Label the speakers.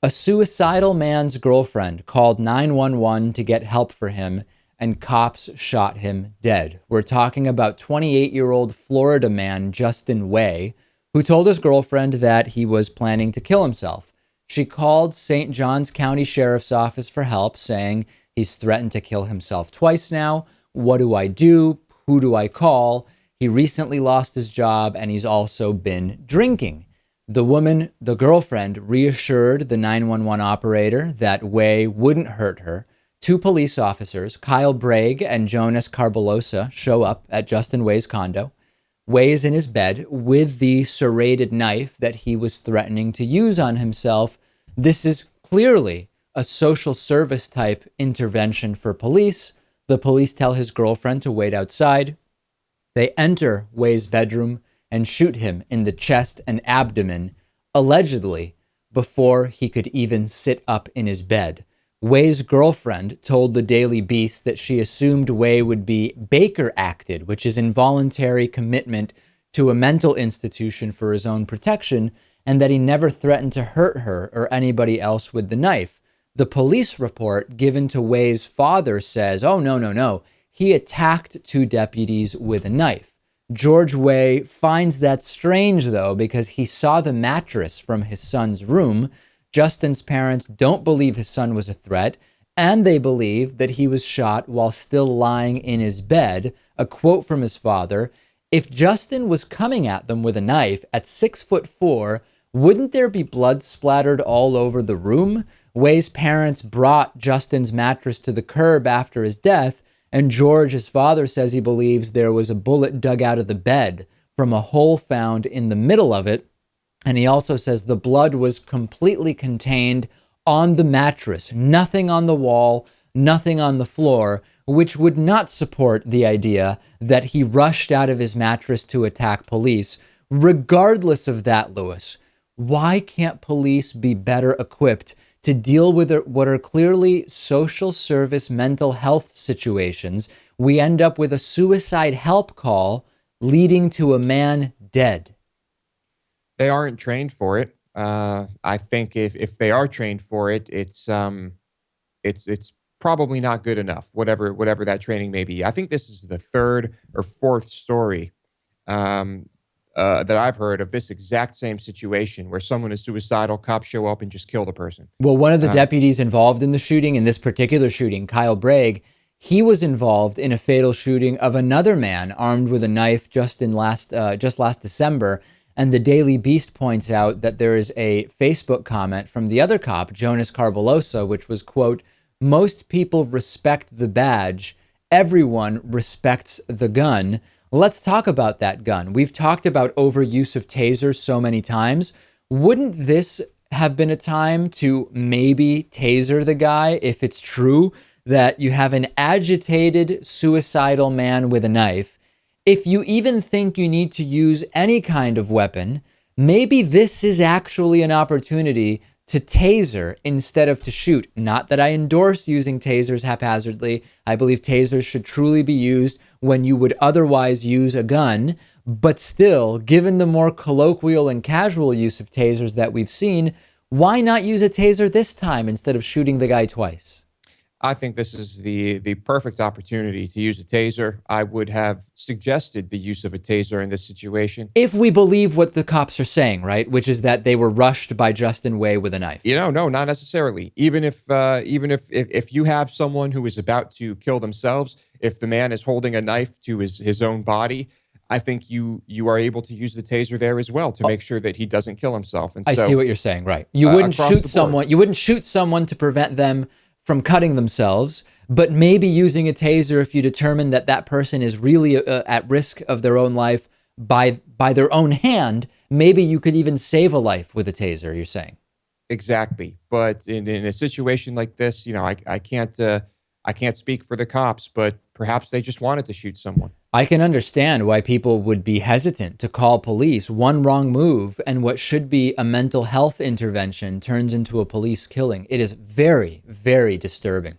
Speaker 1: A suicidal man's girlfriend called 911 to get help for him, and cops shot him dead. We're talking about 28-year-old Florida man Justin Way, who told his girlfriend that he was planning to kill himself. She called St. Johns County Sheriff's Office for help, saying he's threatened to kill himself twice now. What do I do? Who do I call? He recently lost his job, and he's also been drinking. The woman, the girlfriend, reassured the 911 operator that Way wouldn't hurt her. Two police officers, Kyle Bragg and Jonas Carbolosa, show up at Justin Way's condo. Way is in his bed with the serrated knife that he was threatening to use on himself. This is clearly a social service type intervention for police. The police tell his girlfriend to wait outside. They enter Way's bedroom and shoot him in the chest and abdomen, allegedly before he could even sit up in his bed. Way's girlfriend told the Daily Beast that she assumed Way would be Baker acted, which is involuntary commitment to a mental institution for his own protection, and that he never threatened to hurt her or anybody else with the knife. The police report given to Way's father says, oh, no. He attacked two deputies with a knife. George Way finds that strange, though, because he saw the mattress from his son's room. Justin's parents don't believe his son was a threat, and they believe that he was shot while still lying in his bed. A quote from his father: "If Justin was coming at them with a knife at 6'4", wouldn't there be blood splattered all over the room?" Way's parents brought Justin's mattress to the curb after his death, and George, his father, says he believes there was a bullet dug out of the bed from a hole found in the middle of it. And he also says the blood was completely contained on the mattress, nothing on the wall, nothing on the floor, which would not support the idea that he rushed out of his mattress to attack police. Regardless of that, Lewis, why can't police be better equipped to deal with what are clearly social service mental health situations? We end up with a suicide help call leading to a man dead.
Speaker 2: They aren't trained for it. I think if they are trained for it, it's probably not good enough. Whatever that training may be. I think this is the third or fourth story that I've heard of this exact same situation where someone is suicidal, cops show up and just kill the person.
Speaker 1: Well, one of the deputies involved in the shooting, in this particular shooting, Kyle Bragg, he was involved in a fatal shooting of another man armed with a knife just last December. And the Daily Beast points out that there is a Facebook comment from the other cop, Jonas Carbolosa, which was, quote, "Most people respect the badge. Everyone respects the gun." Let's talk about that gun. We've talked about overuse of tasers so many times. Wouldn't this have been a time to maybe taser the guy if it's true that you have an agitated, suicidal man with a knife? If you even think you need to use any kind of weapon, maybe this is actually an opportunity to taser instead of to shoot. Not that I endorse using tasers haphazardly. I believe tasers should truly be used when you would otherwise use a gun. But still, given the more colloquial and casual use of tasers that we've seen, why not use a taser this time instead of shooting the guy twice?
Speaker 2: I think this is the perfect opportunity to use a taser. I would have suggested the use of a taser in this situation.
Speaker 1: If we believe what the cops are saying, right? Which is that they were rushed by Justin Way with a knife.
Speaker 2: No, not necessarily. Even if you have someone who is about to kill themselves, if the man is holding a knife to his own body, I think you are able to use the taser there as well to make sure that he doesn't kill himself. And
Speaker 1: I see what you're saying, right? You wouldn't shoot someone. You wouldn't shoot someone to prevent them from cutting themselves, but maybe using a taser if you determine that that person is really at risk of their own life by their own hand. Maybe you could even save a life with a taser, you're saying.
Speaker 2: Exactly. But in a situation like this, I can't speak for the cops, but perhaps they just wanted to shoot someone.
Speaker 1: I can understand why people would be hesitant to call police. One wrong move and what should be a mental health intervention turns into a police killing. It is very, very disturbing.